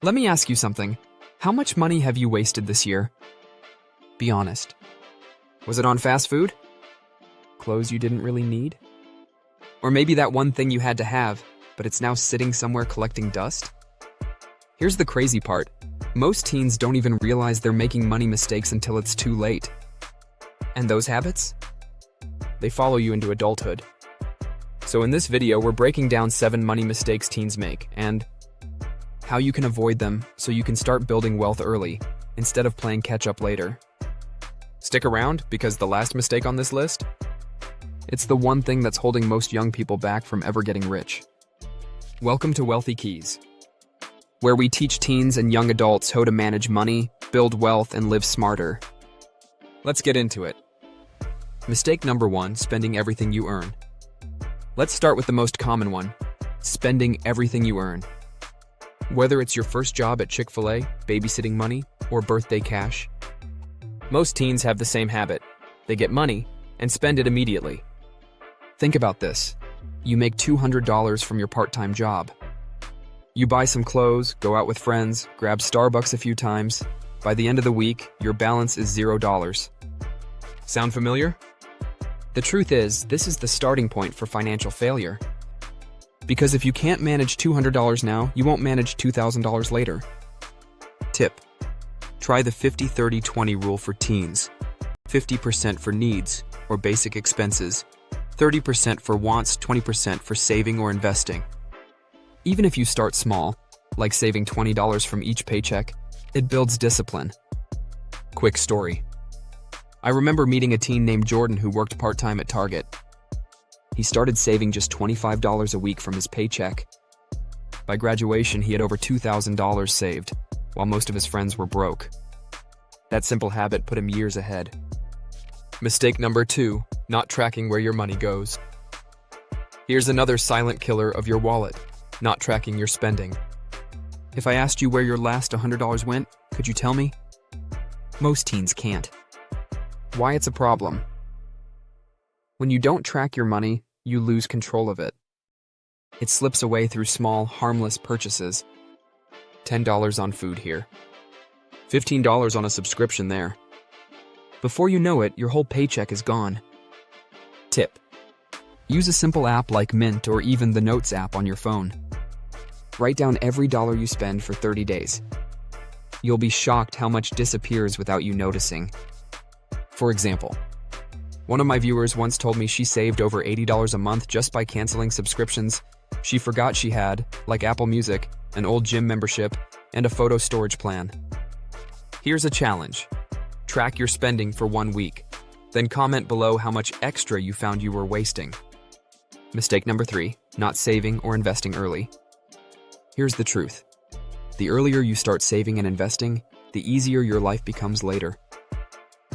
Let me ask you something. How much money have you wasted this year? Be honest. Was it on fast food? Clothes you didn't really need? Or maybe that one thing you had to have, but it's now sitting somewhere collecting dust? Here's the crazy part. Most teens don't even realize they're making money mistakes until it's too late. And those habits? They follow you into adulthood. So in this video, we're breaking down 7 money mistakes teens make and how you can avoid them so you can start building wealth early instead of playing catch-up later. Stick around because the last mistake on this list, it's the one thing that's holding most young people back from ever getting rich. Welcome to Wealthy Keys, where we teach teens and young adults how to manage money, build wealth, and live smarter. Let's get into it. Mistake number 1, spending everything you earn. Let's start with the most common one, spending everything you earn. Whether it's your first job at Chick-fil-A, babysitting money, or birthday cash, most teens have the same habit. They get money and spend it immediately. Think about this. You make $200 from your part-time job. You buy some clothes, go out with friends, grab Starbucks a few times. By the end of the week, your balance is $0. Sound familiar? The truth is, this is the starting point for financial failure. Because if you can't manage $200 now, you won't manage $2,000 later. Tip: try the 50-30-20 rule for teens. 50% for needs or basic expenses, 30% for wants, 20% for saving or investing. Even if you start small, like saving $20 from each paycheck, it builds discipline. Quick story. I remember meeting a teen named Jordan who worked part-time at Target. He started saving just $25 a week from his paycheck. By graduation, he had over $2,000 saved, while most of his friends were broke. That simple habit put him years ahead. Mistake number 2, not tracking where your money goes. Here's another silent killer of your wallet, not tracking your spending. If I asked you where your last $100 went, could you tell me? Most teens can't. Why it's a problem? When you don't track your money, you lose control of it. It slips away through small, harmless purchases. $10 on food here. $15 on a subscription there. Before you know it, your whole paycheck is gone. Tip: use a simple app like Mint or even the Notes app on your phone. Write down every dollar you spend for 30 days. You'll be shocked how much disappears without you noticing. For example, one of my viewers once told me she saved over $80 a month just by canceling subscriptions she forgot she had, like Apple Music, an old gym membership, and a photo storage plan. Here's a challenge. Track your spending for 1 week, then comment below how much extra you found you were wasting. Mistake number 3, not saving or investing early. Here's the truth. The earlier you start saving and investing, the easier your life becomes later.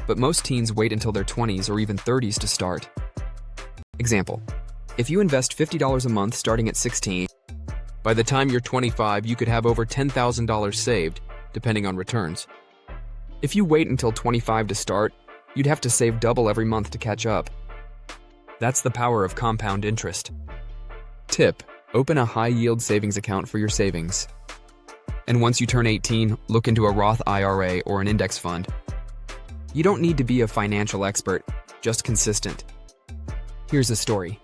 But most teens wait until their 20s or even 30s to start. Example: if you invest $50 a month starting at 16, by the time you're 25, you could have over $10,000 saved, depending on returns. If you wait until 25 to start, you'd have to save double every month to catch up. That's the power of compound interest. Tip: open a high-yield savings account for your savings. And once you turn 18, look into a Roth IRA or an index fund. You don't need to be a financial expert, just consistent. Here's a story.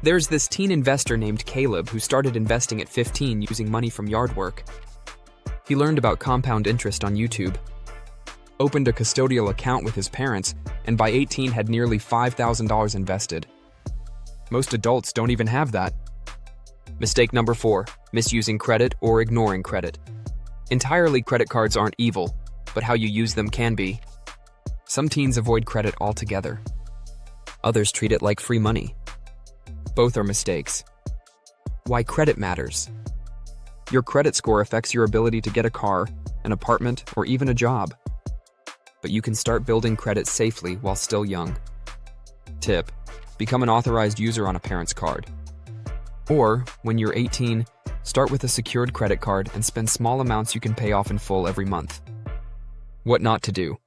There's this teen investor named Caleb who started investing at 15 using money from yard work. He learned about compound interest on YouTube, opened a custodial account with his parents, and by 18 had nearly $5,000 invested. Most adults don't even have that. Mistake number 4, misusing credit or ignoring credit. Entirely, credit cards aren't evil, but how you use them can be. Some teens avoid credit altogether. Others treat it like free money. Both are mistakes. Why credit matters. Your credit score affects your ability to get a car, an apartment, or even a job. But you can start building credit safely while still young. Tip: become an authorized user on a parent's card. Or, when you're 18, start with a secured credit card and spend small amounts you can pay off in full every month. What not to do.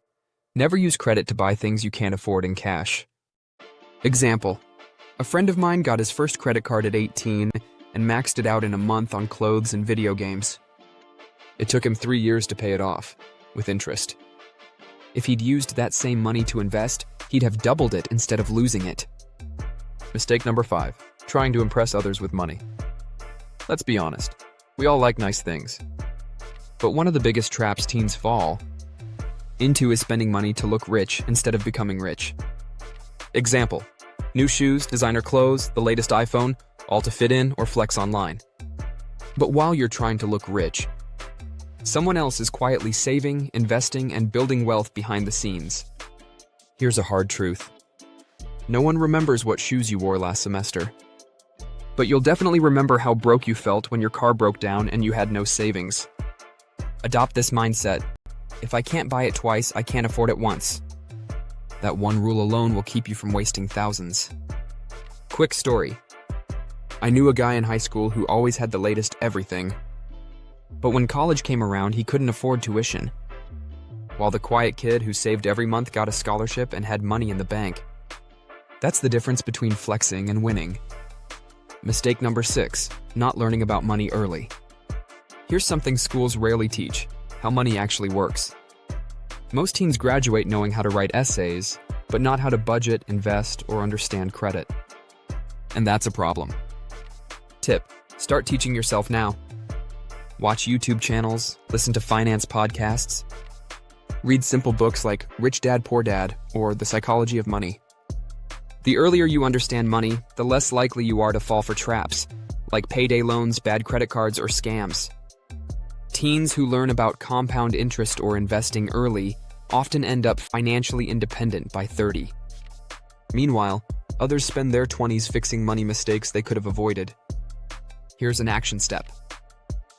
Never use credit to buy things you can't afford in cash. Example: a friend of mine got his first credit card at 18 and maxed it out in a month on clothes and video games. It took him 3 years to pay it off, with interest. If he'd used that same money to invest, he'd have doubled it instead of losing it. Mistake number 5, trying to impress others with money. Let's be honest, we all like nice things. But one of the biggest traps teens fall into is spending money to look rich instead of becoming rich. Example, new shoes, designer clothes, the latest iPhone, all to fit in or flex online. But while you're trying to look rich, someone else is quietly saving, investing, and building wealth behind the scenes. Here's a hard truth. No one remembers what shoes you wore last semester. But you'll definitely remember how broke you felt when your car broke down and you had no savings. Adopt this mindset. If I can't buy it twice, I can't afford it once. That one rule alone will keep you from wasting thousands. Quick story. I knew a guy in high school who always had the latest everything. But when college came around, he couldn't afford tuition. While the quiet kid who saved every month got a scholarship and had money in the bank. That's the difference between flexing and winning. Mistake number 6, not learning about money early. Here's something schools rarely teach, how money actually works. Most teens graduate knowing how to write essays, but not how to budget, invest, or understand credit. And that's a problem. Tip, start teaching yourself now. Watch YouTube channels, listen to finance podcasts, read simple books like Rich Dad, Poor Dad, or The Psychology of Money. The earlier you understand money, the less likely you are to fall for traps, like payday loans, bad credit cards, or scams. Teens who learn about compound interest or investing early often end up financially independent by 30. Meanwhile, others spend their 20s fixing money mistakes they could have avoided. Here's an action step.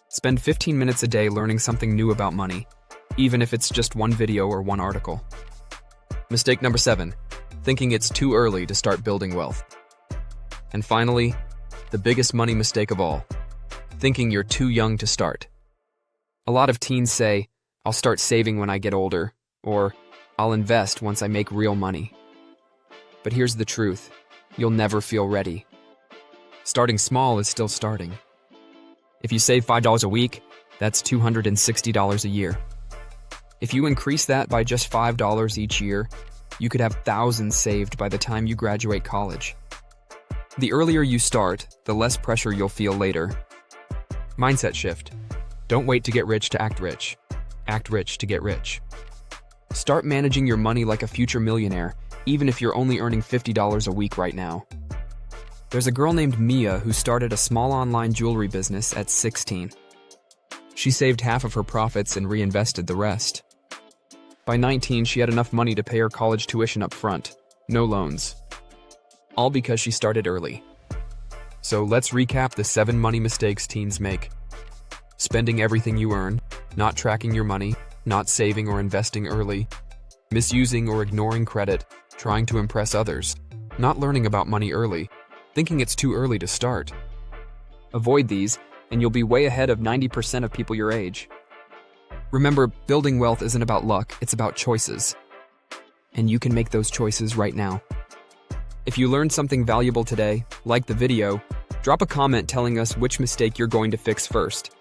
Spend 15 minutes a day learning something new about money, even if it's just one video or one article. Mistake number 7, thinking it's too early to start building wealth. And finally, the biggest money mistake of all, thinking you're too young to start. A lot of teens say, I'll start saving when I get older, or I'll invest once I make real money. But here's the truth, you'll never feel ready. Starting small is still starting. If you save $5 a week, that's $260 a year. If you increase that by just $5 each year, you could have thousands saved by the time you graduate college. The earlier you start, the less pressure you'll feel later. Mindset shift. Don't wait to get rich to act rich. Act rich to get rich. Start managing your money like a future millionaire, even if you're only earning $50 a week right now. There's a girl named Mia who started a small online jewelry business at 16. She saved half of her profits and reinvested the rest. By 19, she had enough money to pay her college tuition up front, no loans. All because she started early. So let's recap the 7 money mistakes teens make. Spending everything you earn, not tracking your money, not saving or investing early, misusing or ignoring credit, trying to impress others, not learning about money early, thinking it's too early to start. Avoid these, and you'll be way ahead of 90% of people your age. Remember, building wealth isn't about luck, it's about choices. And you can make those choices right now. If you learned something valuable today, like the video, drop a comment telling us which mistake you're going to fix first.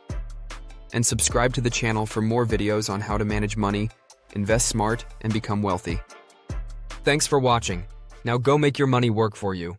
And subscribe to the channel for more videos on how to manage money, invest smart, and become wealthy. Thanks for watching. Now go make your money work for you.